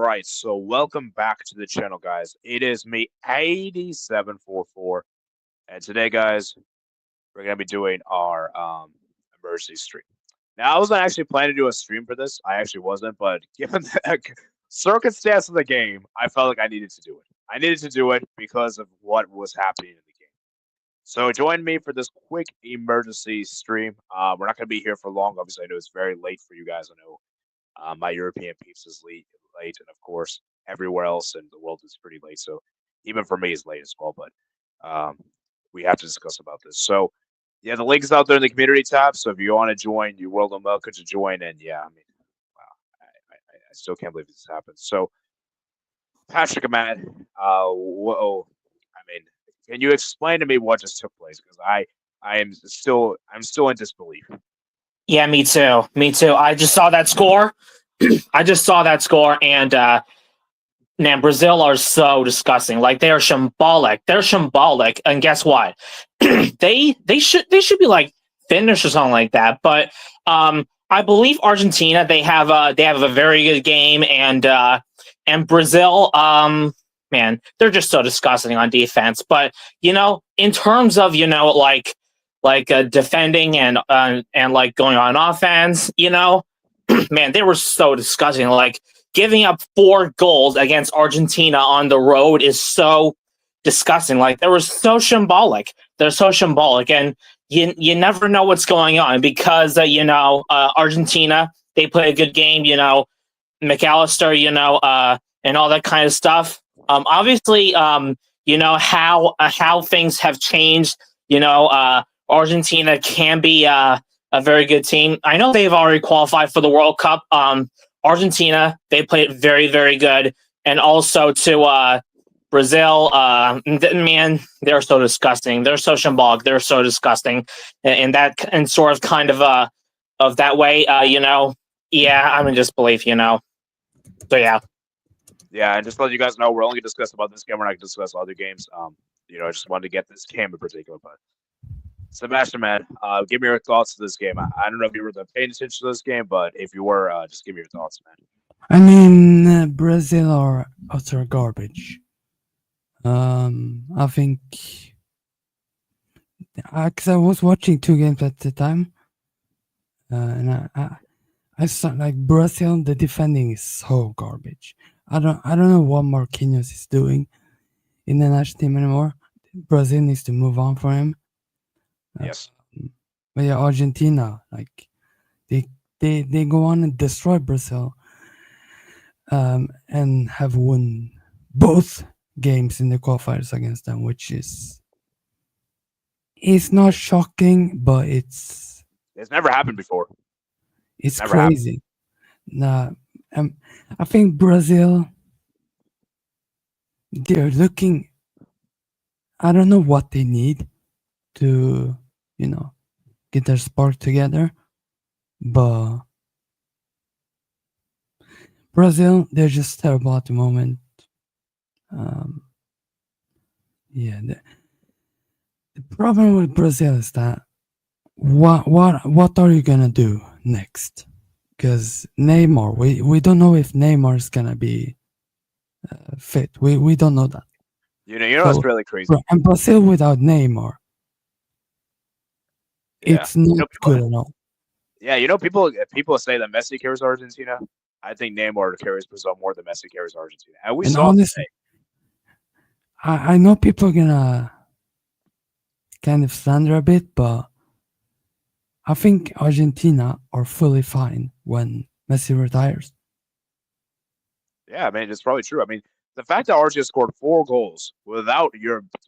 right, so welcome back to the channel, guys. It is me, 8744, and today, guys, we're gonna be doing our emergency stream. Now, I wasn't actually planning to do a stream for this. I actually wasn't, but given the circumstance of the game, I felt like I needed to do it. I needed to do it because of what was happening in the game. So join me for this quick emergency stream. We're not gonna be here for long. Obviously, I know it's very late for you guys. I know my European peeps is late, and of course, everywhere else in the world is pretty late. So even for me, it's late as well. But um, we have to discuss about this. So yeah, the link is out there in the community tab. So if you want to join, you're welcome to join. And yeah, I mean, wow, I still can't believe this happened. So Patrick Ahmad, whoa, I mean, can you explain to me what just took place? Because I'm still in disbelief. Yeah, me too. Me too. I just saw that score. And man, Brazil are so disgusting. Like they are shambolic. They're shambolic. And guess what? they should be like finished or something like that. But I believe Argentina they have a very good game, and Brazil man, they're just so disgusting on defense. But in terms of defending and like going on offense, man, they were so disgusting. Like giving up 4 goals against Argentina on the road is so disgusting. Like they were so shambolic. They're so shambolic, and you never know what's going on because Argentina, they play a good game. McAllister, and all that kind of stuff. Obviously, how things have changed. Argentina can be a very good team. I know they've already qualified for the World Cup. Argentina, they played very, very good. And also to Brazil, man, they're so disgusting. They're so shambolic. They're so disgusting. And sort of kind of that way, yeah, I'm in disbelief, So, yeah. Yeah, and just to let you guys know, we're only going to discuss about this game. We're not going to discuss other games. I just wanted to get this game in particular, but Sebastian, man, give me your thoughts to this game. I don't know if you were paying attention to this game, but if you were, just give me your thoughts, man. I mean, Brazil are utter garbage. I think because I was watching 2 games at the time, and I saw like Brazil. The defending is so garbage. I don't know what Marquinhos is doing in the national team anymore. Brazil needs to move on for him. Yes. But yeah, Argentina, like they go on and destroy Brazil, and have won both games in the qualifiers against them, which is not shocking, but it's never happened before. It's crazy. Nah, I think Brazil, they're looking. I don't know what they need to get their spark together, but Brazil, they're just terrible at the moment. Yeah, the problem with Brazil is that what are you gonna do next? Because Neymar, we don't know if Neymar is gonna be fit. We don't know that. It's really crazy. And Brazil without Neymar, it's not good at all. Yeah, people say that Messi carries Argentina. I think Neymar carries Brazil more than Messi carries Argentina. And saw honestly, I know people are gonna kind of slander a bit, but I think Argentina are fully fine when Messi retires. Yeah, I mean, it's probably true. I mean, the fact that Argentina scored 4 goals without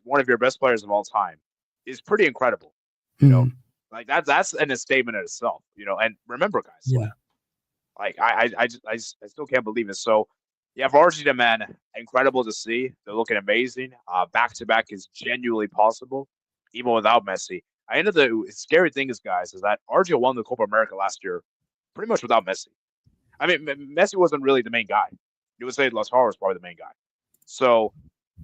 one of your best players of all time is pretty incredible. Like that's a statement in itself. And remember, guys, yeah, like I still can't believe it. So yeah, for Argentina, man, incredible to see. They're looking amazing. Back to back is genuinely possible, even without Messi. I know the scary thing is, guys, is that Argentina won the Copa America last year pretty much without Messi. I mean, Messi wasn't really the main guy. You would say Lautaro was probably the main guy. So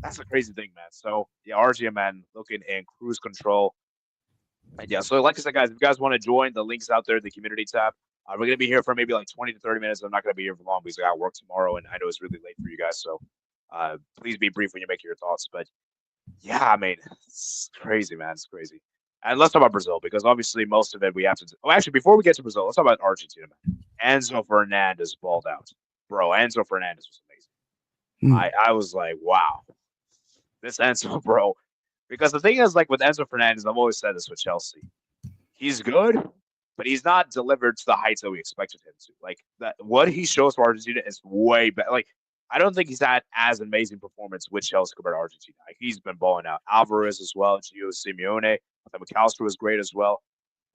that's a crazy thing, man. So yeah, Argentina, man, looking in cruise control. And yeah, so like I said, guys, if you guys want to join, the link's out there in the community tab. We're gonna be here for maybe like 20 to 30 minutes. I'm not gonna be here for long because I got work tomorrow, and I know it's really late for you guys. So, please be brief when you make your thoughts. But yeah, I mean, it's crazy, man. It's crazy. And let's talk about Brazil because obviously most of it we have to. Oh, actually, before we get to Brazil, let's talk about Argentina, man. Enzo Fernandez balled out, bro. Enzo Fernandez was amazing. I was like, wow, this Enzo, bro. Because the thing is, like with Enzo Fernandez, I've always said this with Chelsea. He's good, but he's not delivered to the heights that we expected him to. Like that, what he shows for Argentina is way better. Like I don't think he's had as amazing performance with Chelsea compared to Argentina. Like, he's been balling out. Alvarez as well, Gio Simeone. I thought McAllister was great as well.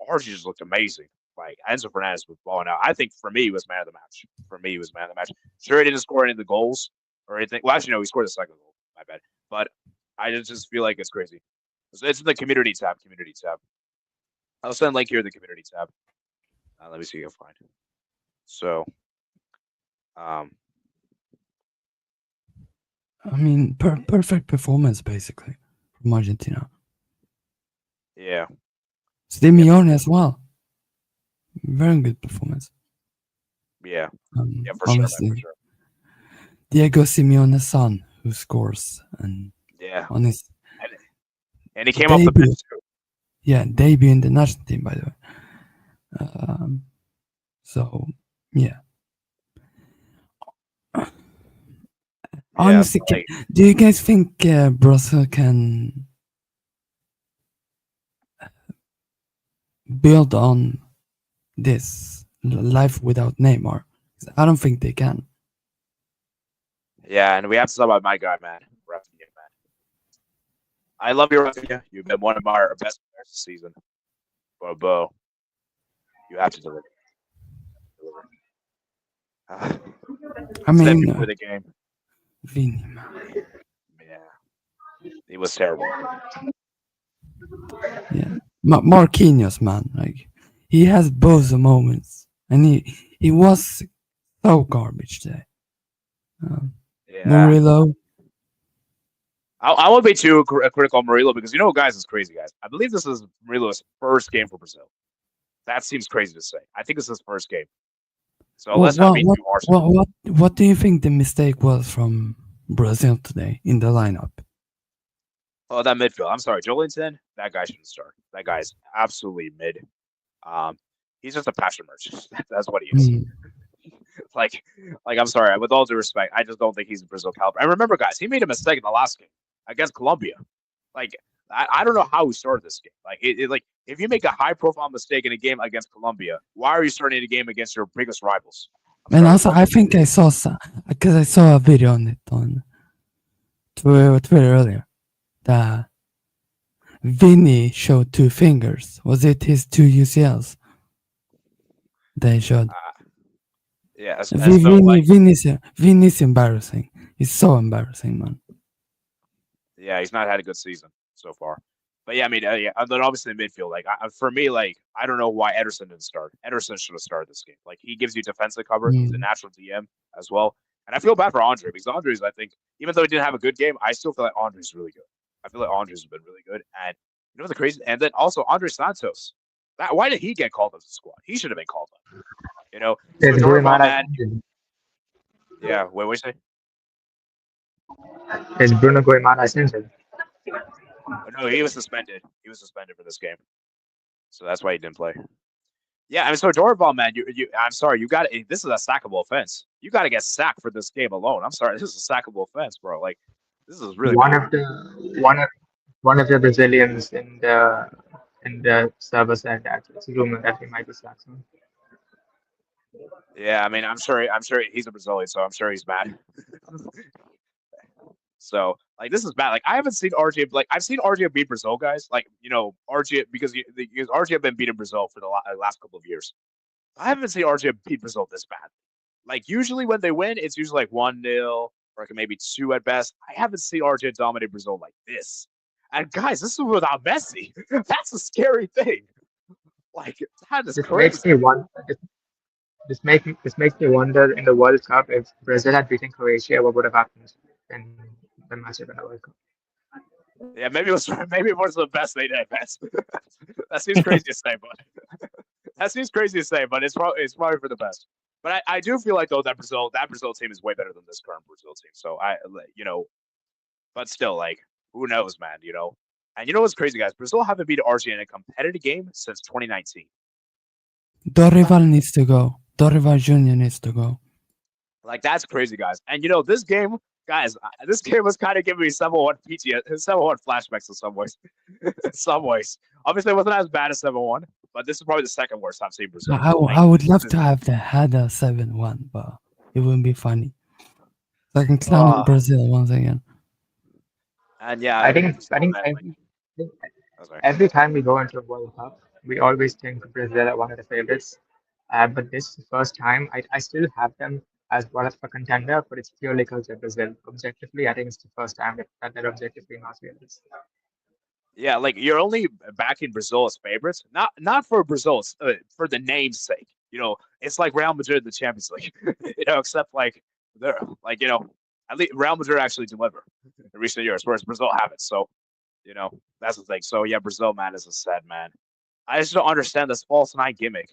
Argentina just looked amazing. Like Enzo Fernandez was balling out. I think for me, he was man of the match. For me, he was man of the match. Sure, he didn't score any of the goals or anything. Well, actually, no, he scored the second goal. My bad. But I just feel like it's crazy. It's in the community tab. Community tab. I'll send a link here in the community tab. Let me see if I can find it. So, I mean, perfect performance basically from Argentina. yeah. Simeone as well. Very good performance. Yeah. Yeah, for sure, man, for sure. Diego Simeone's son who scores and Yeah. on his And he came off the bench too. Yeah, debut in the national team, by the way. So, yeah. Honestly, like, do you guys think Brazil can build on this life without Neymar? I don't think they can. yeah, and we have to talk about my guy, man. Rafinha, man. I love you, Rafinha. You've been one of our best players this season. But, Bo, you have to deliver. I mean, for the game. Vini, man. Yeah, he was terrible. Yeah, Marquinhos, man. Like he has both the moments, and he was so garbage today. Yeah. Murillo. I won't be too critical on Murillo because guys, it's crazy, guys. I believe this is Murillo's first game for Brazil. That seems crazy to say. I think it's his first game. So let's not be too harsh. What do you think the mistake was from Brazil today in the lineup? Oh, that midfield. I'm sorry, Jolinton. That guy shouldn't start. That guy's absolutely mid. He's just a passion merchant. That's what he is. Like I'm sorry. With all due respect, I just don't think he's a Brazil caliber. And remember, guys, he made a mistake in the last game against Colombia. Like I don't know how he started this game. Like if you make a high profile mistake in a game against Colombia, why are you starting a game against your biggest rivals? And also, I think I saw because I saw a video on it on Twitter earlier. That Vini showed 2 fingers. Was it his 2 UCLs? They showed. Yeah, Vini's embarrassing. He's so embarrassing, man. Yeah, he's not had a good season so far. But yeah, I mean, and then obviously in midfield, for me, I don't know why Ederson didn't start. Ederson should have started this game. Like he gives you defensive cover. He's a natural DM as well. And I feel bad for Andre because Andre's, I think, even though he didn't have a good game, I still feel like Andre's really good. I feel like Andre's been really good. And the crazy, and then also Andre Santos. Why did he get called up to the squad? He should have been called up. Yeah, what you say? Is Bruno Guimaraes injured? No, he was suspended. He was suspended for this game, so that's why he didn't play. Yeah, I mean, so Dorival, man, I'm sorry, you got this is a sackable offense. You got to get sacked for this game alone. I'm sorry, this is a sackable offense, bro. Like, this is really one of the Brazilians in the server said that it's a rumor that he might be sacked. Yeah, I mean, I'm sure he's a Brazilian, so I'm sure he's mad. So, this is bad. Like, I haven't seen Argentina. Like, I've seen Argentina beat Brazil, guys. Like, Argentina because Argentina have been beating Brazil for the last couple of years. I haven't seen Argentina beat Brazil this bad. Like, usually when they win, it's usually like 1-0 or maybe 2 at best. I haven't seen Argentina dominate Brazil like this. And guys, this is without Messi. That's a scary thing. Like, that is crazy. This makes me wonder in the World Cup if Brazil had beaten Croatia, what would have happened in the matchup in the World Cup? Yeah, maybe it was the best they did. That seems crazy to say, but That seems crazy to say, but it's probably for the best. But I do feel like though that Brazil team is way better than this current Brazil team. So but still, like, who knows, man? And you know what's crazy, guys? Brazil haven't beat Argentina in a competitive game since 2019. Dorival needs to go. Dorival Jr. needs to go. Like, that's crazy, guys. And this game, guys, this game was kind of giving me somewhat flashbacks in some ways. In some ways, obviously, it wasn't as bad as 7-1, but this is probably the second worst I've seen Brazil. I would love to have had a 7-1, but it wouldn't be funny. So I can clown on Brazil once again. And yeah, I think every time we go into a World Cup, we always think Brazil are one of the favorites. But this is the first time I still have them as one of a contender, but it's purely because they're Brazil. Objectively, I think it's the first time that they're objectively not favorites. Yeah, like, you're only backing Brazil as favorites, not for Brazil, for the name's sake. It's like Real Madrid in the Champions League. Except like they're like at least Real Madrid actually deliver in recent years, whereas Brazil haven't. So that's the thing. So yeah, Brazil, man, is a sad man. I just don't understand this false nine gimmick.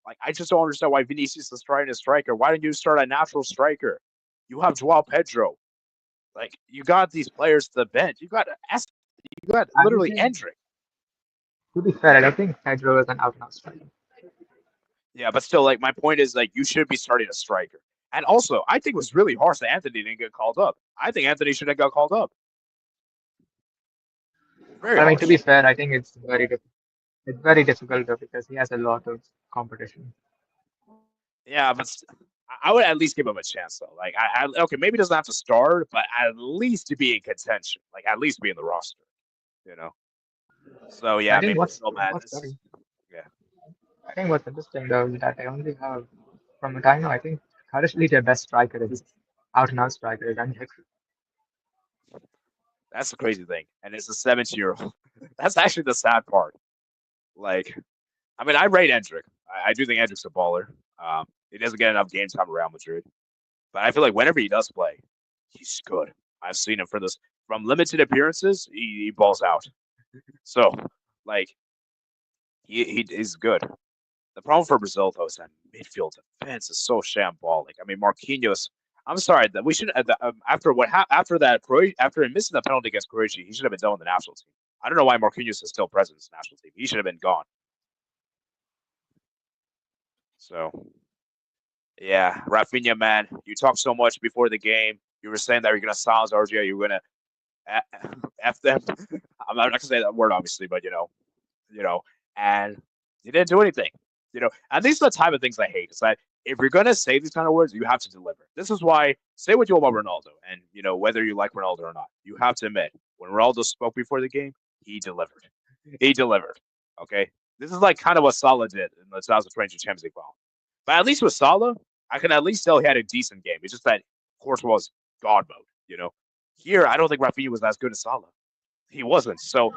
Like, I just don't understand why Vinicius is trying a striker. Why didn't you start a natural striker? You have Joao Pedro. Like, you got these players to the bench. You got literally Endrick. To be fair, I don't think Pedro is an out-and-out striker. Yeah, but still, like, my point is, like, you should be starting a striker. And also, I think it was really harsh that Anthony didn't get called up. I think Anthony should have got called up. I mean, to be fair, I think it's very difficult. It's very difficult though because he has a lot of competition. Yeah, but I would at least give him a chance though. Like, okay, maybe he doesn't have to start, but at least to be in contention. Like, at least be in the roster. So yeah, I think maybe yeah. I think what's interesting though is that I only have, from what I know, I think currently their best striker is out-and-out striker is Endrick. That's the crazy thing, and it's a 17-year-old. That's actually the sad part. Like, I mean, I rate Endrick. I do think Endrick's a baller. He doesn't get enough game time at Real Madrid, but I feel like whenever he does play, he's good. I've seen him from limited appearances. He balls out. So, like, he's good. The problem for Brazil though is that midfield defense is so shambolic. I mean, Marquinhos. I'm sorry that we should after him missing the penalty against Croatia, he should have been done with the national team. I don't know why Marquinhos is still present in the national team. He should have been gone. So, yeah, Rafinha, man, you talked so much before the game. You were saying that you're going to silence Argentina. You're going to F them. I'm not going to say that word, obviously, but, and you didn't do anything. And these are the type of things I hate. It's like, if you're going to say these kind of words, you have to deliver. This is why, say what you will about Ronaldo, and, whether you like Ronaldo or not, you have to admit, when Ronaldo spoke before the game, he delivered. He delivered. Okay? This is like kind of what Salah did in the 2022 Champions League final. But at least with Salah, I can at least tell he had a decent game. It's just that Courtois was God mode, Here, I don't think Rafinha was as good as Salah. He wasn't. So,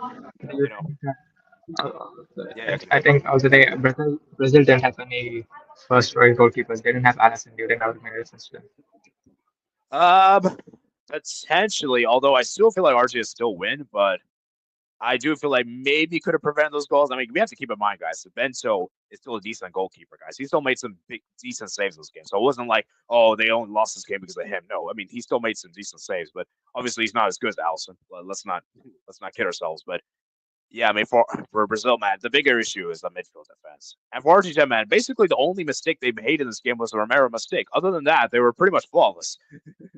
I think also Brazil didn't have any first choice goalkeepers. They didn't have Alisson during our minutes. Potentially, although I still feel like Argentina still win, but I do feel like maybe could have prevented those goals. I mean, we have to keep in mind, guys, Bento is still a decent goalkeeper, guys. He still made some decent saves in this game. So it wasn't like, oh, they only lost this game because of him. No, I mean, he still made some decent saves, but obviously he's not as good as Alisson. Let's not kid ourselves. But yeah, I mean, for Brazil, man, the bigger issue is the midfield defense. And for Argentina, man, basically the only mistake they made in this game was the Romero mistake. Other than that, they were pretty much flawless.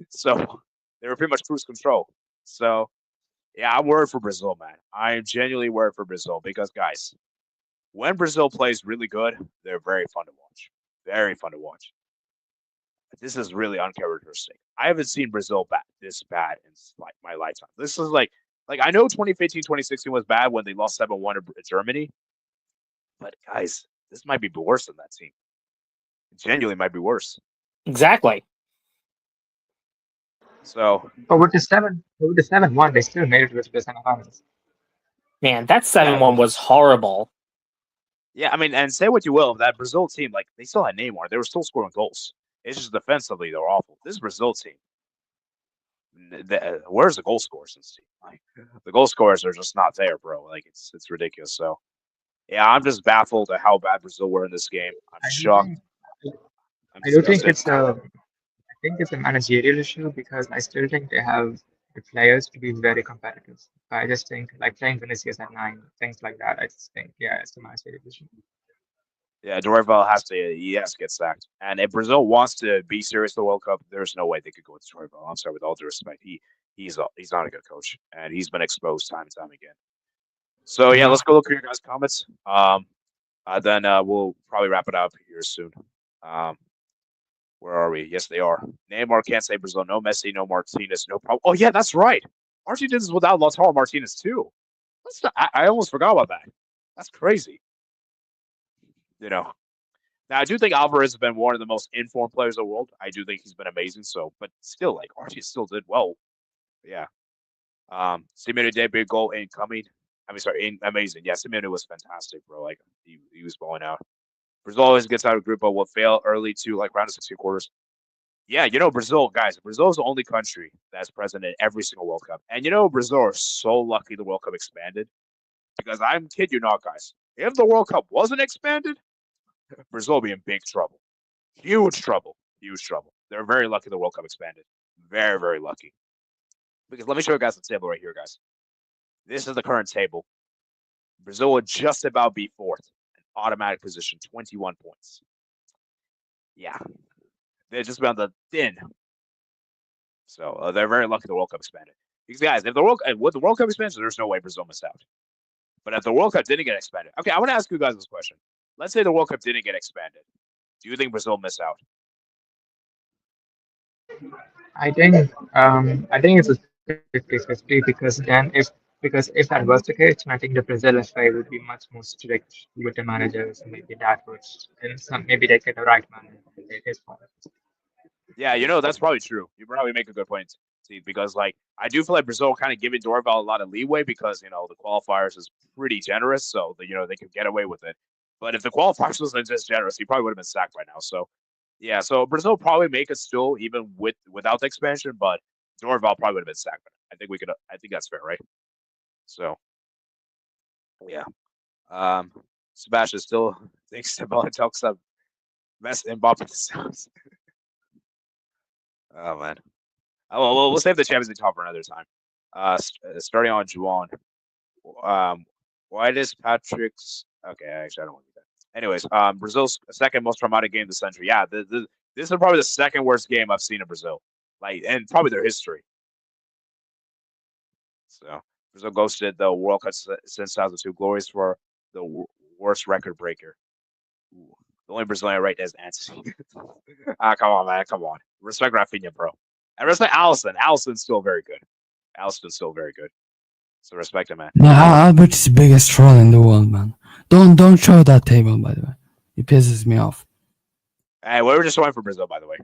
So they were pretty much cruise control. So yeah, I'm worried for Brazil, man. I am genuinely worried for Brazil because, guys, when Brazil plays really good, they're very fun to watch. Very fun to watch. This is really uncharacteristic. I haven't seen Brazil this bad in my lifetime. This is like I know 2015, 2016 was bad when they lost 7-1 to Germany, but guys, this might be worse than that team. It genuinely might be worse. Exactly. So, but with the 7-1, they still made it to the semifinals. Man, that 7-1 was horrible. Yeah, I mean, and say what you will, that Brazil team, like, they still had Neymar. They were still scoring goals. It's just defensively they were awful. This Brazil team, where's the goal scorers in this team? Like, the goal scorers are just not there, bro. Like, it's ridiculous. So, Yeah, I'm just baffled at how bad Brazil were in this game. I'm I do shocked. think I'm I do think disgusted. I think it's a managerial issue because I still think they have the players to be very competitive. I just think like playing Vinicius at 9, things like that. I just think it's a managerial issue. Yeah, Dorival has to get sacked. And if Brazil wants to be serious in the World Cup, there's no way they could go with Dorival. I'm sorry, with all due respect, he's not a good coach, and he's been exposed time and time again. So yeah, Yeah. let's go look at your guys' comments. Then we'll probably wrap it up here soon. Um, where are we? Yes, they are. Neymar can't say Brazil. No Messi, no Martinez, no problem. Oh yeah, that's right. Argentina's without Lautaro Martinez too. I almost forgot about that. That's crazy. You know. Now I do think Alvarez has been one of the most informed players in the world. I do think he's been amazing. So, but still, like Argentina still did well. Yeah. Simeone did big goal incoming. I mean, sorry, amazing. Yeah, Simeone was fantastic, bro. Like he was balling out. Brazil always gets out of group, but will fail early to like round of 16 quarters. Yeah, Brazil, guys. Brazil is the only country that's present in every single World Cup, and Brazil are so lucky the World Cup expanded because I'm kid you not, guys. If the World Cup wasn't expanded, Brazil would be in big trouble, huge trouble, huge trouble. They're very lucky the World Cup expanded, very very lucky. Because let me show you guys the table right here, guys. This is the current table. Brazil would just about be fourth, an automatic position, 21 points. Yeah, they're just about the thin. So they're very lucky the World Cup expanded. Because guys, if the World Cup expands, there's no way Brazil missed out. But if the World Cup didn't get expanded, okay, I want to ask you guys this question. Let's say the World Cup didn't get expanded. Do you think Brazil missed out? I think it's a 50-50 because if that was the case, then I think the Brazil FA would be much more strict with the managers, and maybe that would and maybe they get the right manager. It is fine. Yeah, that's probably true. You probably make a good point, Steve, because like I do feel like Brazil kind of giving Dorival a lot of leeway because the qualifiers is pretty generous, so that they could get away with it. But if the qualifiers wasn't just generous, he probably would have been sacked by now. So yeah, so Brazil probably make it still even without the expansion, but Dorival probably would have been sacked. I think we could. I think that's fair, right? So yeah, Sebastian still thinks about talks up Messi and Mbappe. Oh man. Oh, well, we'll save the Champions League talk for another time. Starting on Juan. Why does Patrick's? Okay, actually, I don't want to do that. Anyways, Brazil's second most traumatic game of the century. Yeah, this is probably the second worst game I've seen in Brazil, and probably their history. So Brazil ghosted the World Cup since 2002. Glories for the worst record breaker. Ooh. The only Brazilian right is Antony. Come on, man. Come on. Respect Rafinha, bro. And respect Allison. Allison's still very good. Allison's still very good. So respect him, man. No, Albert is the biggest troll in the world, man. Don't show that table, by the way. It pisses me off. Hey, we were just showing for Brazil, by the way.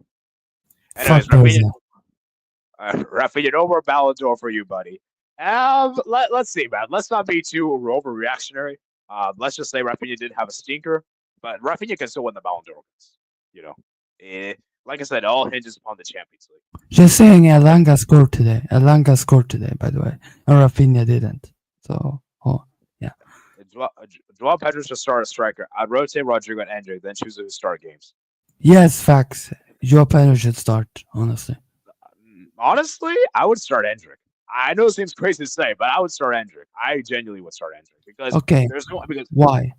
Fuck Anyways, Brazil. Rafinha, no more Ballon d'Or for you, buddy. Let's see, man. Let's not be too overreactionary. Let's just say Rafinha did have a stinker, but Rafinha can still win the Ballon d'Or. Like I said, it all hinges upon the Champions League. Just saying, Elanga scored today. Elanga scored today, by the way, and Rafinha didn't. So, yeah. Joao Pedro should start a striker. I'd rotate Rodrigo and Endrick, then choose who to start games. Yes, facts. Joao Pedro should start, honestly. Honestly, I would start Endrick. I know it seems crazy to say, but I would start Endrick. I genuinely would start Endrick because Why?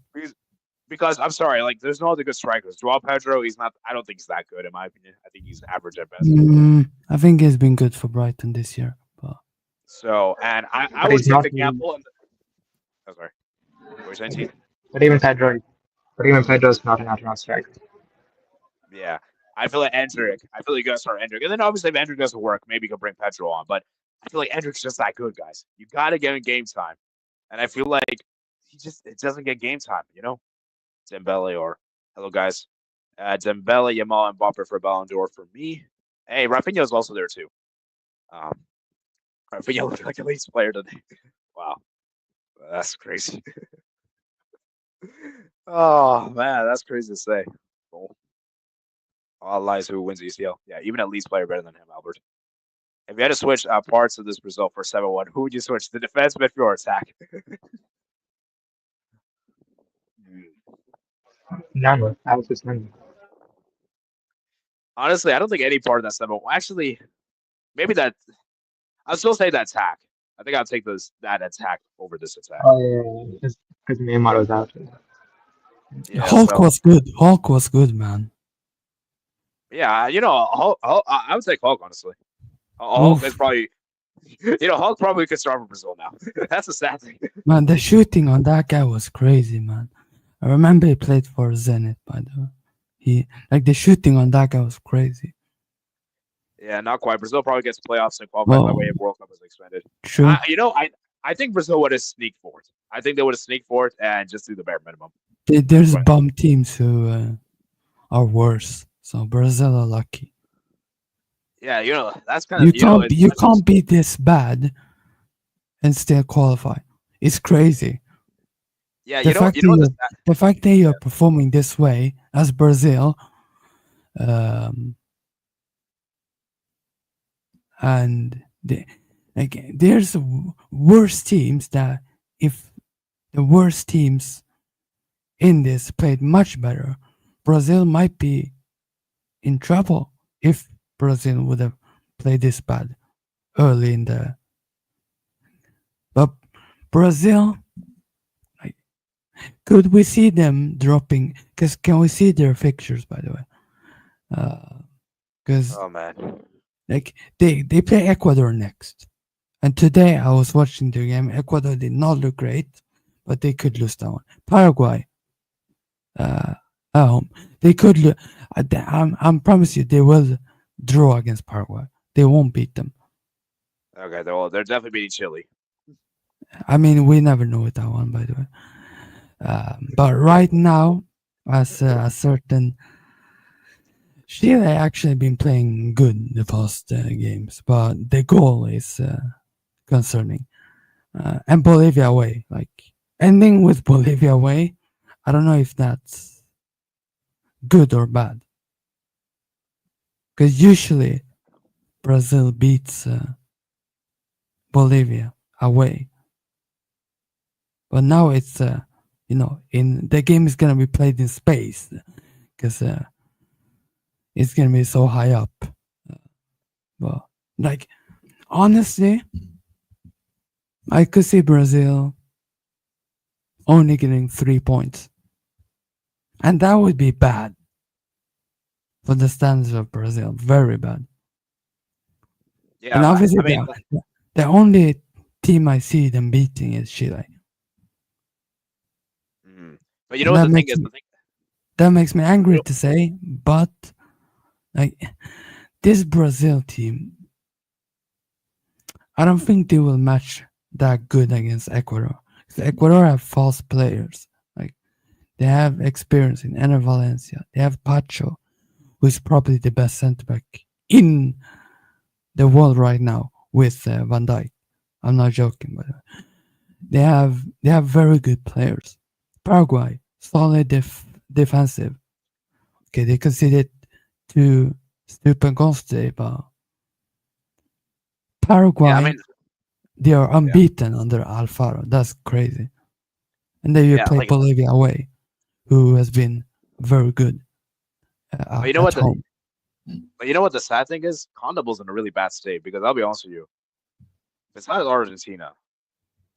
Because I'm sorry, like there's no other good strikers. Joao Pedro, he's not. I don't think he's that good in my opinion. I think he's average at best. I think he's been good for Brighton this year, but so and I would take the gamble. Oh, sorry. What were you saying, T? But even Pedro's not an out-and-out striker. Yeah, I feel like Endrick. I feel like you gotta start Endrick, and then obviously if Endrick doesn't work, maybe you can bring Pedro on. But I feel like Endrick's just that good, guys. You gotta get him game time, and I feel like it doesn't get game time. Dembele or hello guys, Dembele, Yamal, and Mbappe for Ballon d'Or for me. Hey, Rafinha is also there too. Rafinha looked like a Leeds player today. Wow, that's crazy. Oh man, that's crazy to say. Cool. All lies who wins ECL. Yeah, even a Leeds player better than him, Albert. If you had to switch parts of this result for 7-1, who would you switch? The defense, midfield, or attack? None. I was just none. Honestly, I don't think any part of that semi. Well, actually, maybe that. I'll still say that attack. I think I'll take that attack over this attack. Oh yeah, because Neymar was out. Yeah. Hulk So was good. Hulk was good, man. yeah, Hulk, I would take Hulk honestly. Hulk is Oof. probably, Hulk probably could start for Brazil now. That's the sad thing. Man, the shooting on that guy was crazy, man. I remember he played for Zenit, by the way. The shooting on that guy was crazy. Yeah, not quite. Brazil probably gets playoffs and qualifies that way if World Cup is expanded. True. I think Brazil would have sneaked forward. I think they would have sneaked forward and just do the bare minimum. There's Right. bum teams who are worse. So Brazil are lucky. Yeah, that's kind of You can't be this bad and still qualify. It's crazy. Yeah, The fact that you're performing this way as Brazil, and there's worse teams that if the worst teams in this played much better, Brazil might be in trouble if Brazil would have played this bad early in the. But Brazil, could we see them dropping? Because can we see their fixtures, by the way? Because oh man, they play Ecuador next, and today I was watching the game. Ecuador did not look great, but they could lose that one. Paraguay, at home, they could. I'm promise you, they will draw against Paraguay. They won't beat them. okay, they're definitely beating Chile. I mean, we never know with that one, by the way. But right now, as a certain Chile actually been playing good the past games, but the goal is concerning. And Bolivia away, ending with Bolivia away, I don't know if that's good or bad. Because usually Brazil beats Bolivia away. But now it's, in the game is going to be played in space because it's going to be so high up. Well, honestly, I could see Brazil only getting 3 points. And that would be bad for the standards of Brazil. Very bad. Yeah, And obviously, I mean, the only team I see them beating is Chile. But you know what the thing is? That makes me angry to say, but this Brazil team, I don't think they will match that good against Ecuador. Ecuador have false players. They have experience in Ener Valencia. They have Pacho, who is probably the best centre back in the world right now with Van Dijk. I'm not joking, but they have very good players. Paraguay, solid defensive. Okay, they conceded to stupid goals today, but Paraguay, they are unbeaten under Alfaro. That's crazy. And then you play Bolivia away, who has been very good. But you know what the sad thing is? CONMEBOL's in a really bad state because I'll be honest with you. Besides Argentina,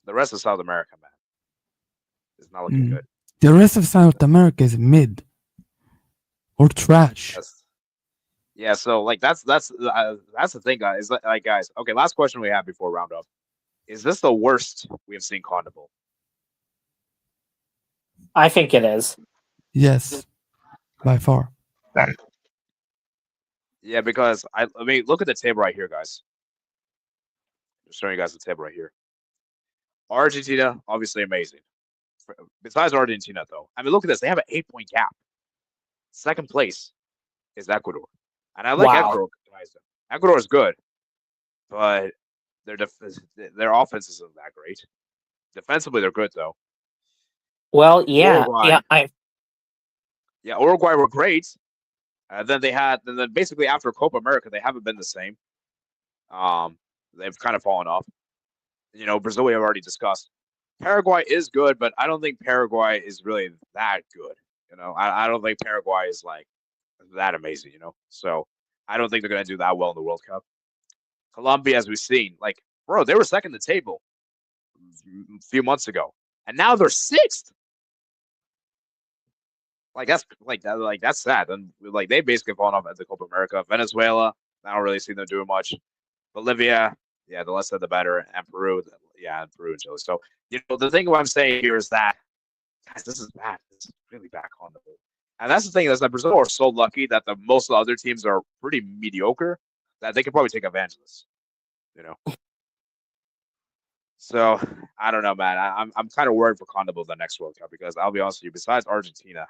the rest of South America, man, is not looking good. The rest of South America is mid or trash. Yeah, so that's the thing, guys. Guys, okay. Last question we have before round up: is this the worst we have seen CONMEBOL? I think it is. Yes, by far. Yeah, because I mean, look at the table right here, guys. I'm showing you guys the table right here. Argentina, obviously amazing. Besides Argentina, though, I mean, look at this. They have an 8-point gap. Second place is Ecuador, and I like Ecuador. Ecuador is good, but their offense isn't that great. Defensively, they're good though. Well, yeah, Uruguay were great. Then basically after Copa America, they haven't been the same. They've kind of fallen off. Brazil we have already discussed. Paraguay is good, but I don't think Paraguay is really that good, I don't think Paraguay is like that amazing. So I don't think they're gonna do that well in the World Cup. Colombia, as we've seen, like bro, they were second in the table a few months ago, and now they're sixth. That's sad. And like they basically fallen off at the Copa America. Venezuela, I don't really see them doing much. Bolivia, yeah, the less said the better. And Peru, yeah, and Peru and Chile. So the thing what I'm saying here is that guys, this is bad. This is really bad conduct. And that's the thing is that Brazil are so lucky that most of the other teams are pretty mediocre that they could probably take advantage of this. So I don't know, man. I'm kind of worried for Condable the next World Cup because I'll be honest with you. Besides Argentina,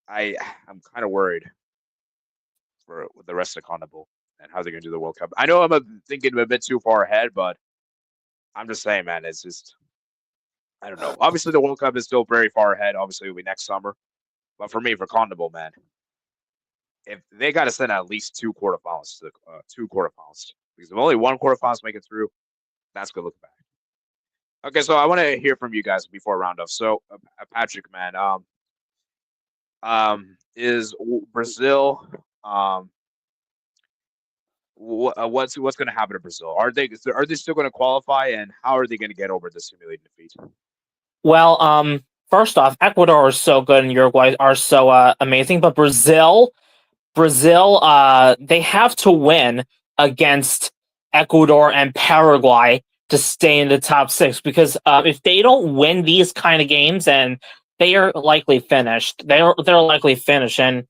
I'm kind of worried for the rest of Condable and how they're going to do the World Cup. I know I'm thinking a bit too far ahead, but I'm just saying, man, it's just I don't know. Obviously, the World Cup is still very far ahead. Obviously, it'll be next summer. But for me, for Condable, man, if they got to send at least two quarterfinals because if only one quarterfinals make it through, that's good looking back. Okay, so I want to hear from you guys before I round off. So, Patrick, man, is Brazil what's going to happen to Brazil? Are they still going to qualify, and how are they going to get over this humiliating defeat? Well, first off, Ecuador is so good and Uruguay are so amazing, but Brazil, they have to win against Ecuador and Paraguay to stay in the top six because if they don't win these kind of games, then they are likely finished. They're likely finished, and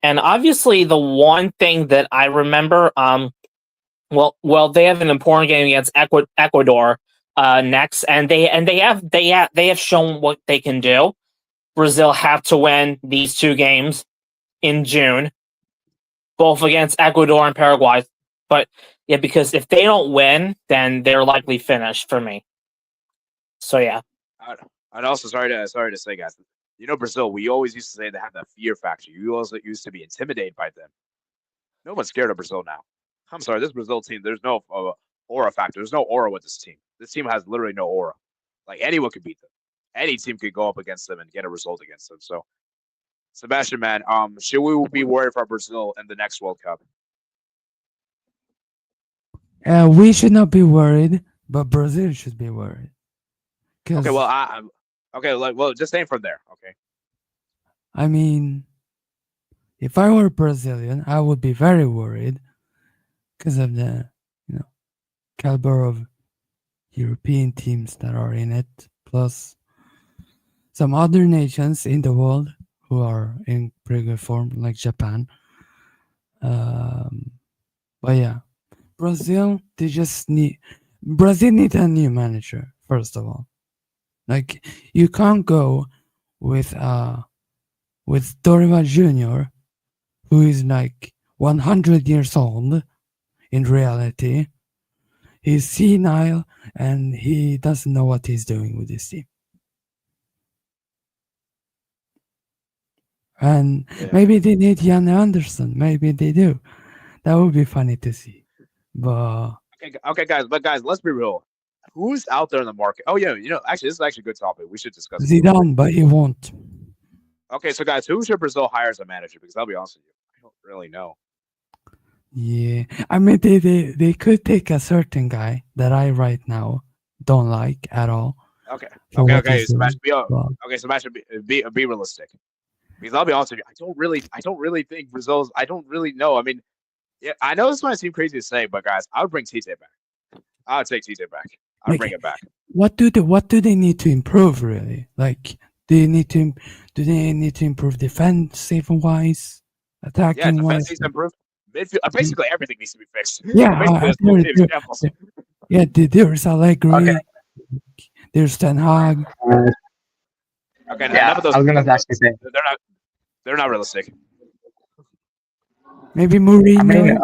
obviously the one thing that I remember, well, they have an important game against Ecuador next, and they have shown what they can do. Brazil have to win these two games in June, both against Ecuador and Paraguay. But yeah, because if they don't win, then they're likely finished for me. So yeah. And also, sorry to say, guys, Brazil, we always used to say they have that fear factor. You also used to be intimidated by them. No one's scared of Brazil now. I'm sorry, this Brazil team, there's no aura factor. There's no aura with this team. This team has literally no aura. Like anyone could beat them. Any team could go up against them and get a result against them. So, Sebastian, man, should we be worried for Brazil in the next World Cup? We should not be worried, but Brazil should be worried. Okay, well, just saying from there. Okay. I mean, if I were Brazilian, I would be very worried because of the caliber of European teams that are in it, plus some other nations in the world who are in pretty good form, like Japan. But yeah, Brazil need a new manager, first of all. Like, you can't go with Dorival Jr., who is like 100 years old in reality. He's senile and he doesn't know what he's doing with this team. And maybe they need Jan Anderson. Maybe they do. That would be funny to see. But okay, guys. But guys, let's be real. Who's out there in the market? Oh yeah, actually, this is actually a good topic. We should discuss. Zidane, but he won't. Okay, so guys, who should Brazil hire as a manager? Because I'll be honest with you, I don't really know. Yeah, I mean, they could take a certain guy that I right now don't like at all. Okay, Sebastian, Sebastian, be realistic. Because I'll be honest with you, I don't really think Brazil's. I don't really know. I mean, yeah, I know this might seem crazy to say, but guys, I would bring TJ back. I would take TJ back. I'll bring it back. What do they need to improve really? Like, do they need to improve defensive wise, attacking wise? Defense needs to improve. Midfield, basically everything needs to be fixed. Yeah, there's Allegri. Okay. There's Ten Hag. Okay, none of those. I was gonna actually say they're not realistic. Maybe Mourinho.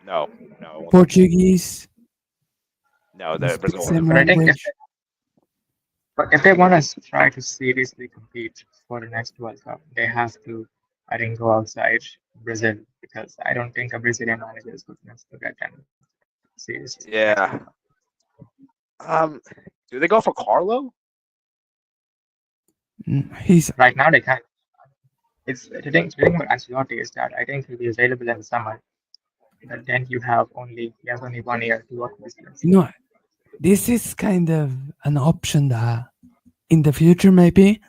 No. Portuguese. No, they're Brazil. But I think if they want to try to seriously compete for the next World Cup, they have to, I think, go outside Brazil, because I don't think a Brazilian manager is good enough to get them seriously. Yeah. Do they go for Carlo? He's Right now, they can't. It's the thing about Ancelotti is that I think he'll be available in the summer, but then he has only 1 year to work with this players. no. This is kind of an option that in the future maybe.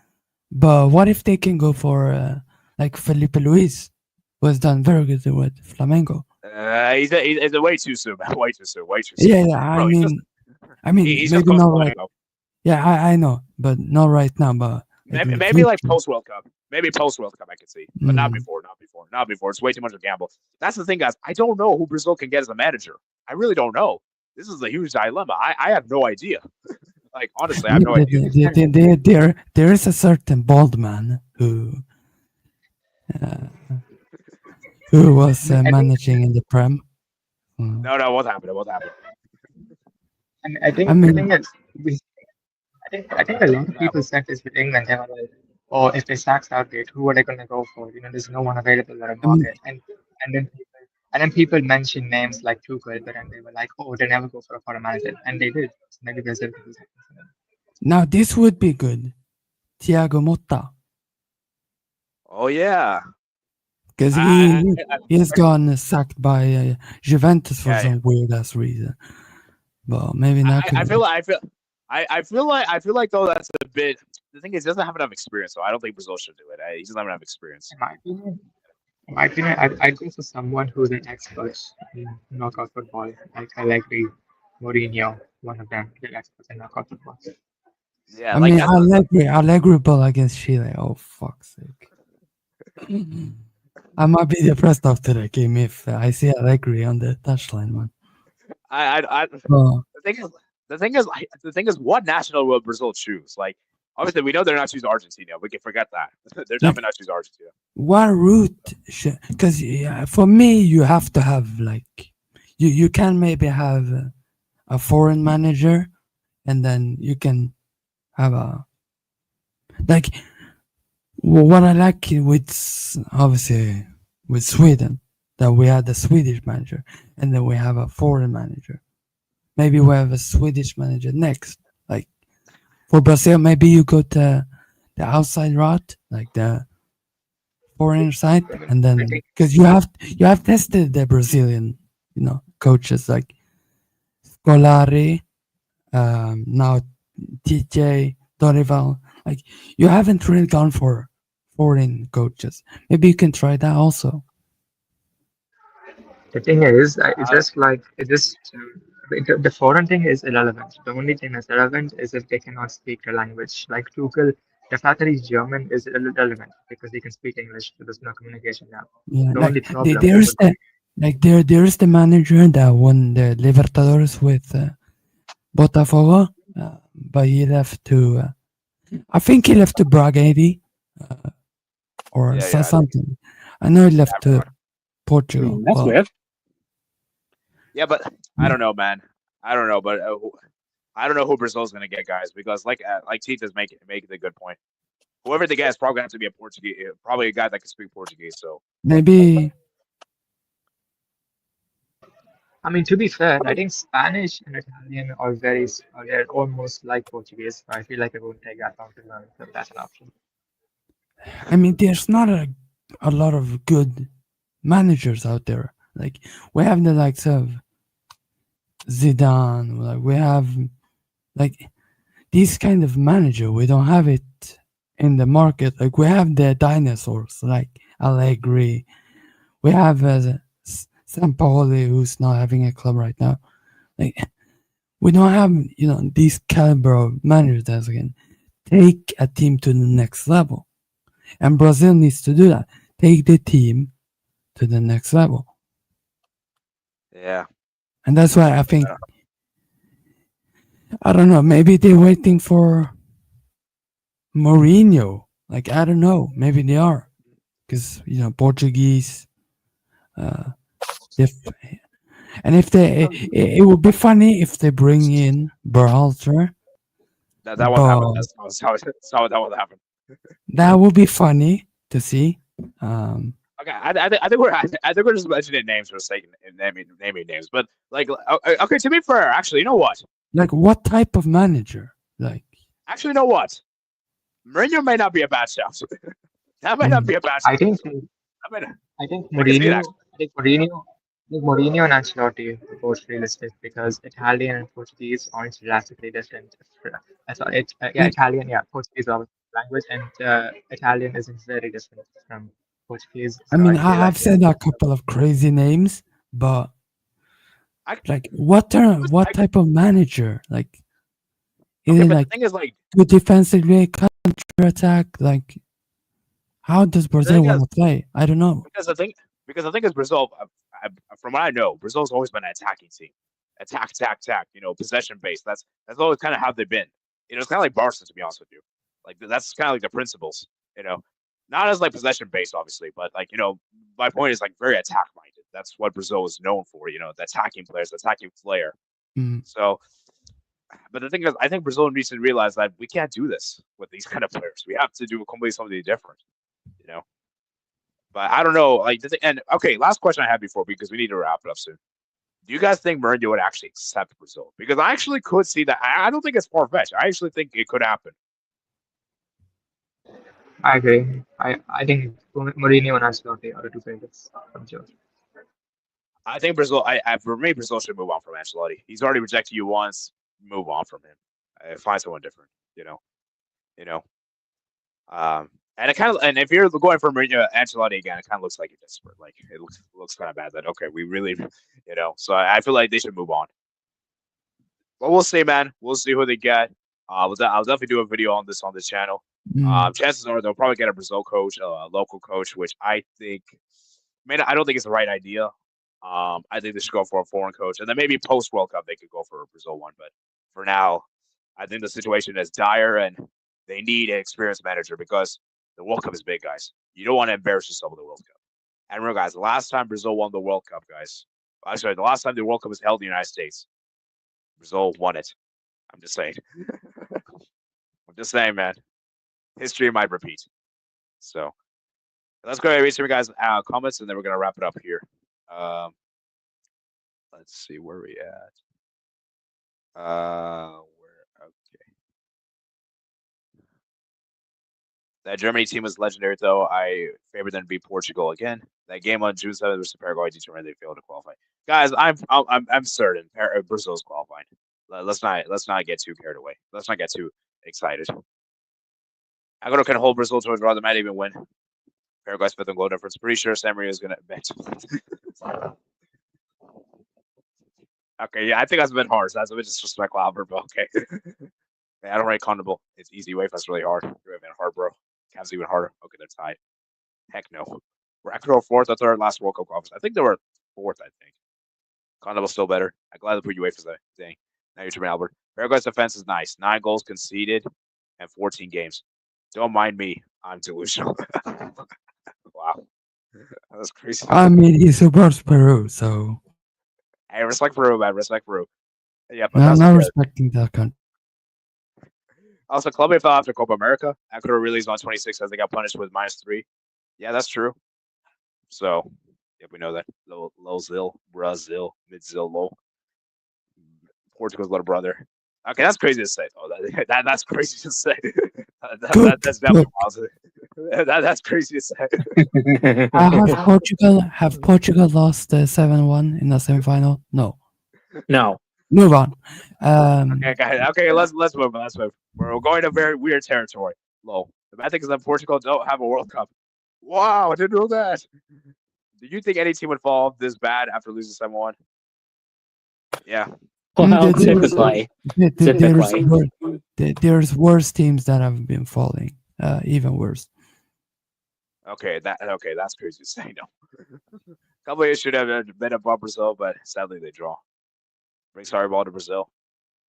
But what if they can go for like Felipe Luis, who has done very good with Flamengo? He's a way too soon, man. Way too soon. Way too soon. Yeah. I Bro, mean, he's just maybe post not World right. Cup. Yeah, I know, but not right now. But like in the Maybe like future. post World Cup. Maybe post World Cup I could see, but not Mm. before. Not before. Not before. It's way too much of a gamble. That's the thing, guys. I don't know who Brazil can get as a manager. I really don't know. This is a huge dilemma. I have no idea. Like honestly, I have no idea. There is a certain bald man uh, who was I think, managing in the Prem. No, what happened? What happened? and I think I the mean, thing is, I think a lot of people said this with England. They were like, "Oh, if they sack Southgate, who are they going to go for? There's no one available on the I mean, market." And then people mentioned names like Tuchel, but then they were like, "Oh, they never go for a foreign manager," and they did. So maybe Brazil could do something for them. now this would be good. Thiago Motta, Oh yeah. because I, he has gone sacked by Juventus for yeah, some weird ass reason. But maybe not. I feel like though that's a bit. The thing is, he doesn't have enough experience, so I don't think Brazil should do it. He doesn't have enough experience. In my opinion, I'd go for someone who's an expert in knockout football, like Allegri, Mourinho, one of them. They're experts in knockout football. Yeah, I like mean, Allegri ball against Chile. Oh fuck's sake! I might be depressed after that game if I see Allegri on the touchline, man. I Oh, the thing is, what national will Brazil choose? Like, obviously, we know they're not choosing Argentina. We can forget that. They're definitely not choosing Argentina. what route should? Because for me, you have to have like you can maybe have a foreign manager, and then you can have a like what I like with obviously with Sweden that we had a Swedish manager, and then we have a foreign manager. Maybe we have a Swedish manager next. Like for Brazil, maybe you go to the outside route, like the foreign side, and then I think because you have tested the Brazilian, coaches like Scolari, now TJ Dorival. Like you haven't really gone for foreign coaches. Maybe you can try that also. the thing is, it's Uh, just like it just the foreign thing is irrelevant. The only thing that's relevant is if they cannot speak the language. Like Tuchel, the fact that he's German is irrelevant because he can speak English, so there's no communication gap. Yeah, The like only problem there's would be there's the manager that won the Libertadores with Botafogo, but he left to I think he left to Braga or yeah, I think something. I know he left yeah, to Portugal. That's Well, weird. yeah, but I don't know, man. I don't know, but I don't know who Brazil's gonna get, guys, because like Teeth is making a good point. Whoever they get is probably gonna have to be a Portuguese, probably a guy that can speak Portuguese. So maybe I mean, to be fair, I think Spanish and Italian they're almost like Portuguese. So I feel like it won't take that long to learn, so that's an option. I mean there's not a lot of good managers out there. Like we have the likes of Zidane, like we have like this kind of manager. We don't have it in the market. Like we have the dinosaurs like Allegri. We have Sampaoli, who's not having a club right now. Like we don't have these caliber of managers that can take a team to the next level, and Brazil needs to do that. Take the team to the next level, yeah, and that's why I think I don't know. Maybe they're waiting for Mourinho. Like I don't know. Maybe they are because Portuguese. If if it would be funny if they bring in Berhalter. that won't happen. That's how that won't happen. That would be funny to see. Okay, I think we're just mentioning names for the sake of naming names, but like okay, to be fair, actually, you know what? Like what type of manager? Like Actually, you know what? Mourinho may not be a bad shout. That might not be a bad shout. I think I mean, I think I can see that. Mourinho and Ancelotti are both realistic because Italian and Portuguese aren't drastically different. Sorry, Italian, Portuguese are language, and Italian isn't very different from Portuguese. I So mean, I feel I've like said a couple of crazy names, but I- like, what type of manager? Like, is Okay, it but like the thing is, like, good defensively, counter attack? Like, how does Brazil thing want is- to play? I don't know. because the thing is, Brazil, from what I know, Brazil's always been an attacking team, attack, possession based. That's always kind of how they've been. It's kind of like Barca, to be honest with you. Like that's kind of like the principles, not as like possession based, obviously, but like my point is like very attack minded. That's what Brazil is known for. The attacking players, the attacking flair. Mm. So, but the thing is, I think Brazil needs to realize that we can't do this with these kind of players. We have to do completely something different. But I don't know. Like, and okay, last question I had before because we need to wrap it up soon. Do you guys think Mourinho would actually accept Brazil? Because I actually could see that. I don't think it's far fetched. I actually think it could happen. I agree. I think Mourinho and Ancelotti are the two favorites from Joe. I think Brazil. For me, Brazil should move on from Ancelotti. He's already rejected you once. Move on from him. Find someone different. And it kind of, and if you're going for Mourinho, Ancelotti again, it kind of looks like you're desperate. Like it looks kind of bad. That okay, we really, So I feel like they should move on. But we'll see, man. We'll see who they get. I'll definitely do a video on this channel. Chances are they'll probably get a Brazil coach, a local coach, which I think, I don't think it's the right idea. I think they should go for a foreign coach, and then maybe post World Cup they could go for a Brazil one. But for now, I think the situation is dire, and they need an experienced manager because the World Cup is big, guys. You don't want to embarrass yourself with the World Cup. And remember, guys, the last time Brazil won the World Cup, guys, the last time the World Cup was held in the United States, Brazil won it. I'm just saying. I'm just saying, man. History might repeat. So let's go ahead and read some guys' comments, and then we're gonna wrap it up here. Let's see where we at. Okay. That Germany team was legendary, though. I favor them to beat Portugal again. That game on June 7th versus Paraguay determined they failed to qualify. Guys, I'm certain Brazil's qualifying. Let's not get too carried away. Let's not get too excited. Ecuador can hold Brazil to a draw. They might even win. Paraguay's fifth and goal difference. Pretty sure San Marino is going to bench. Okay, yeah, I think that's a bit harsh. That's a bit disrespectful, Albert, but okay. Man, I don't rate Condable. It's easy. UEFA's really hard. You're even hard, bro. Cavs even harder. Okay, they're tied. Heck no. Were Ecuador fourth or third last World Cup conference? I think they were fourth, I think. Condable's still better. I'm glad they put UEFA's thing. Now you're tripping, Albert. Paraguay's defense is nice. 9 goals conceded and 14 games. Don't mind me. I'm delusional. Wow. That's crazy. I mean, he supports Peru, so. Hey, respect Peru, man. Respect Peru. Yeah, but I'm not respecting that country. Also, Colombia fell after Copa America. Ecuador released on 26 as they got punished with -3. Yeah, that's true. So, yeah, we know that. Low Zil, Brazil, mid Zil, low. Portugal's little brother. Okay, that's crazy to say. Oh, that's crazy to say. That's definitely positive. That's crazy to say. Have Portugal lost 7-1 in the semifinal? No. No. Move on. Okay. Let's move on. Let's move. We're going to very weird territory. Low. The bad thing is that Portugal don't have a World Cup. Wow, I didn't know that. Do you think any team would fall this bad after losing 7-1? Yeah. Well, typically. There's worse teams that have been falling. Even worse. Okay, that's crazy to say. No. Probably should have been above Brazil, but sadly they draw. Bring sorry ball to Brazil.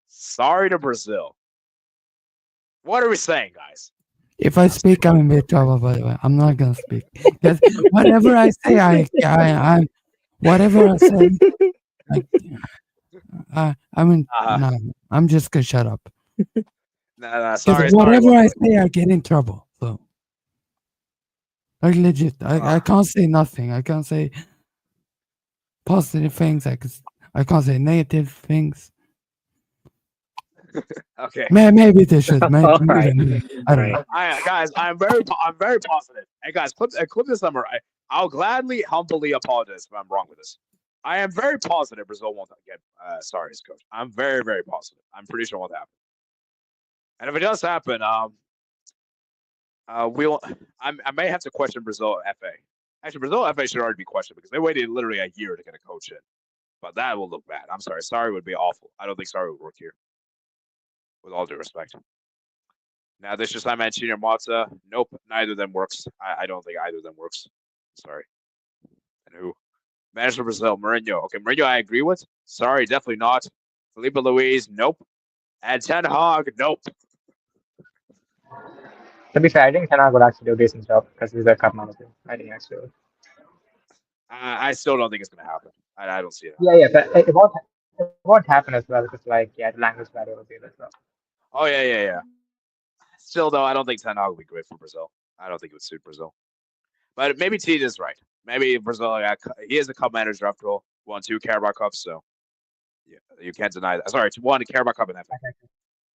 Sorry to Brazil. What are we saying, guys? If I speak, I'm in big trouble. By the way, I'm not gonna speak because whatever I say, I'm whatever I say. I'm just gonna shut up. Sorry. Whatever I say, I get in trouble. So, like legit, I can't say nothing. I can't say positive things. I can't say negative things. Okay. Maybe they should. Maybe, Alright. I don't know. Guys, I'm very positive. Hey guys, clip this number. I'll gladly, humbly apologize if I'm wrong with this. I am very positive Brazil won't get Sarri's coach. I'm very positive. I'm pretty sure it won't happen. And if it does happen, I may have to question Brazil FA. Actually, Brazil FA should already be questioned because they waited literally a year to get a coach in. But that will look bad. I'm sorry. Sarri would be awful. I don't think Sarri would work here. With all due respect. Now, this is Mancini or Mata. Nope, neither of them works. I don't think either of them works. Sorry. And who? Manager Brazil, Mourinho. Okay, Mourinho, I agree with. Sorry, definitely not. Felipe Luis, nope. And Ten Hag, nope. To be fair, I think Ten Hag would actually do a decent job because he's a cup manager. I think actually. I still don't think it's going to happen. I don't see it. Yeah, but it won't happen as well because the language barrier will be there as well. Oh yeah. Still though, I don't think Ten Hag would be great for Brazil. I don't think it would suit Brazil. But maybe T is right. Maybe Brazil, he is a cup manager after all. Won 2 Carabao Cups, so yeah, you can't deny that. Sorry, 1 Carabao Cup in that.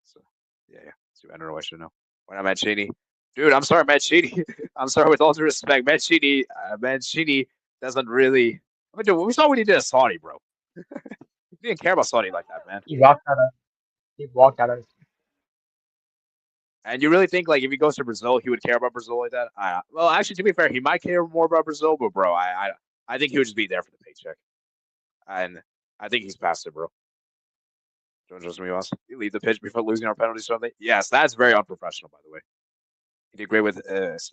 So yeah. So I don't know what I should know. When I'm Mancini, dude, I'm sorry, Mancini. I'm sorry, with all due respect, Mancini doesn't really. I mean, dude, we saw what he did to Saudi, bro. He didn't care about Saudi like that, man. He walked out of. And you really think if he goes to Brazil, he would care about Brazil like that? Well, actually, to be fair, he might care more about Brazil, but bro, I think he would just be there for the paycheck. And I think he's past it, bro. Don't trust me, Ross. You leave the pitch before losing our penalties, something. Yes, that's very unprofessional, by the way. He did great with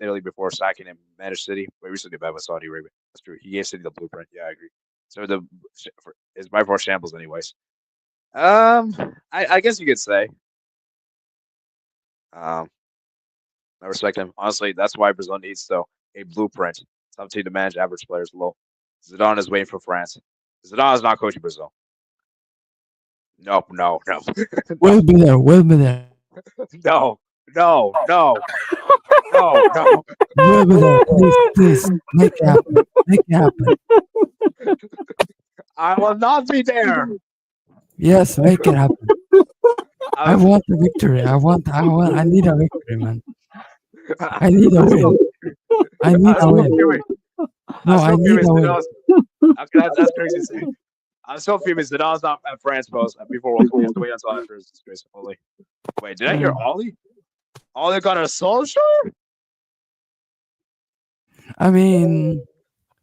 Italy before sacking him, managed City. We recently did bad with Saudi Arabia. That's true. He gave City the blueprint. Yeah, I agree. So is by far shambles, anyways. I guess you could say. I respect him. Honestly, that's why Brazil needs a blueprint. Something to manage average players low. Zidane is waiting for France. Zidane is not coaching Brazil. No. We'll be there. We'll be there. No. We'll be there. Please. Make it happen. Make it happen. I will not be there. Yes, make it happen. I want a victory. I need a victory, man. I need a win. I need a win. No, I need a win. That's crazy to say. I'm so furious. Zidane's not at France post before World Cup. We have to wait until after his disgrace. Wait, did I hear Ollie? Ollie got a Solskjaer? I mean,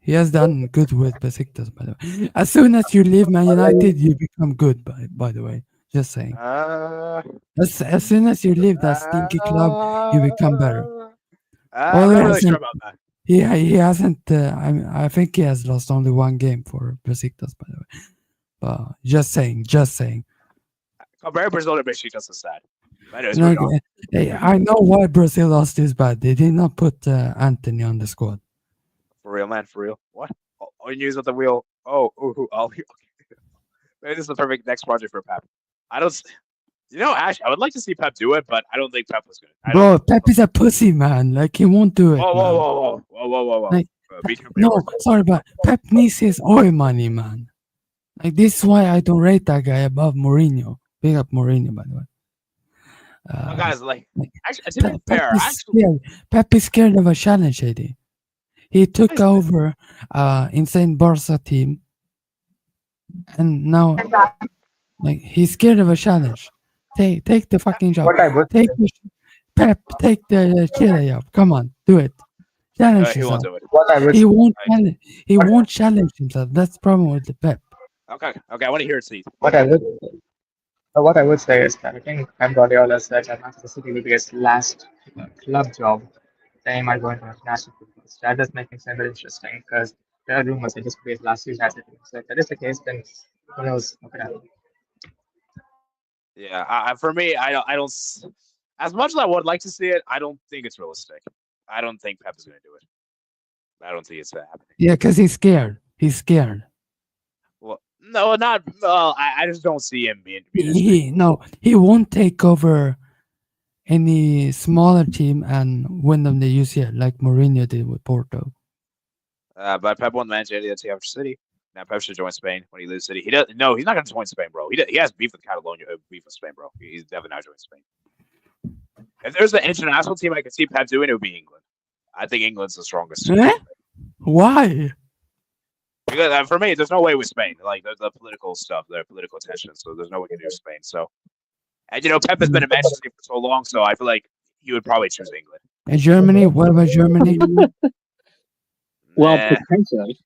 he has done good with Besiktas, by the way. As soon as you leave Man United, you become good, by the way. Just saying. As soon as you leave that stinky club, you become better. I'm not really sure about that. He hasn't. I think he has lost only 1 game for Besiktas, by the way. But just saying. Compared Brazil to Besiktas is sad. I know why Brazil lost this bad. They did not put Anthony on the squad. For real, man. For real. What? All news at the wheel. Oh, okay. Maybe this is the perfect next project for Pep. I don't. Actually, I would like to see Pep do it, but I don't think Pep was good. Bro, Pep is a pussy, man. He won't do it. Whoa. No, sorry, but Pep needs his oil money, man. This is why I don't rate that guy above Mourinho. Big up Mourinho, by the way. Guys, actually, to be fair, Pep is scared of a challenge, AD. He took over insane Barca team, and now he's scared of a challenge. Take the fucking job. Pep, take the Chile job. Come on, do it. Challenge himself. He won't challenge himself. That's the problem with the Pep. Okay. I want to hear it, Steve. What I would say is that I think Pep Guardiola said that Manchester City will be his last club job. Then he might go into international football. So that does make things very interesting because there are rumors that this could be his last season as a team. So if that is the case, then who knows what could happen. Yeah, for me, I don't. As much as I would like to see it, I don't think it's realistic. I don't think Pep is going to do it. I don't think it's happening. Yeah, because he's scared. He's scared. Well, no, not. Well, I just don't see him being. He won't take over any smaller team and win them the UCL like Mourinho did with Porto. But Pep won the Manchester City after City. Now Pep should join Spain when he leaves City. He does. No, he's not going to join Spain, bro. He has beef with Catalonia, beef with Spain, bro. He's definitely not joining Spain. If there's an international team I could see Pep doing, it would be England. I think England's the strongest. Why? Because for me, there's no way with Spain. Like there's the political stuff, the political tension. So there's no way to do Spain. So, and Pep has been in Manchester City for so long, so I feel like he would probably choose England. And Germany? What about Germany? Well, potentially.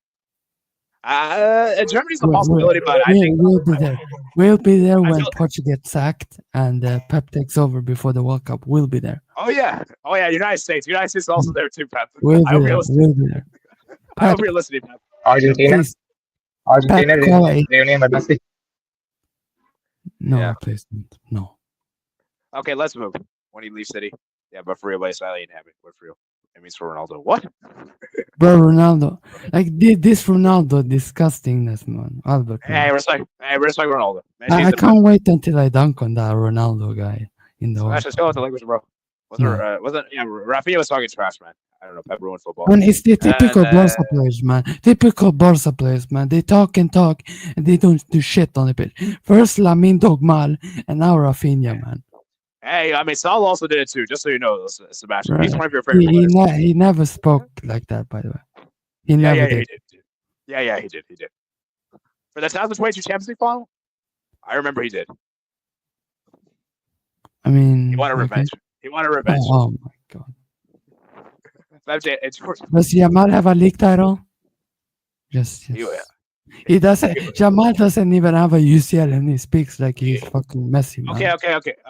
Germany's a possibility, but I think we'll be there. We'll be there when Poch gets sacked and Pep takes over before the World Cup. We'll be there. Oh yeah. United States. United States is also there too, Pep. We'll be there. I hope you're listening, Pep. Argentina. Please. Argentina. Lionel Messi. No Yeah. replacement. No. Okay, let's move. When he leaves City. Yeah, but for real, I ain't happy. But for real. It means for Ronaldo. What? Bro, Ronaldo. Like this Ronaldo disgustingness, man. Albert. Hey, respect Ronaldo. I can't wait until I dunk on that Ronaldo guy in the Let's just go with the language, bro. Rafinha was talking trash, man. I don't know. Pep ruined football. And it's the typical Barca players, man. Typical Barca players, man. They talk and talk, and they don't do shit on the pitch. First Lamine Dogmal, and now Rafinha, man. Hey, I mean, Saul also did it too, just so you know, Sebastian. Right. He's one of your favorite players. He never spoke like that, by the way. He never did. He did. Yeah, he did. For the 2022 Champions League final, I remember he did. I mean... He wanted revenge. Oh my god. Does Does Yamal have a league title? Yes. He doesn't. Jamal doesn't even have a UCL, and he speaks like he's fucking Messi, man.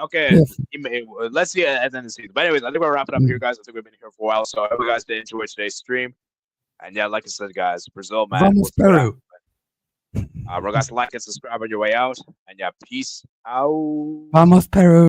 Okay. Let's see at the end of the season. But anyways, I think we're wrapping up here, guys. I think we've been here for a while, so I hope you guys did enjoy today's stream. And yeah, like I said, guys, Brazil, man. Vamos Peru. Guys, like and subscribe on your way out. And yeah, peace out. Vamos Peru.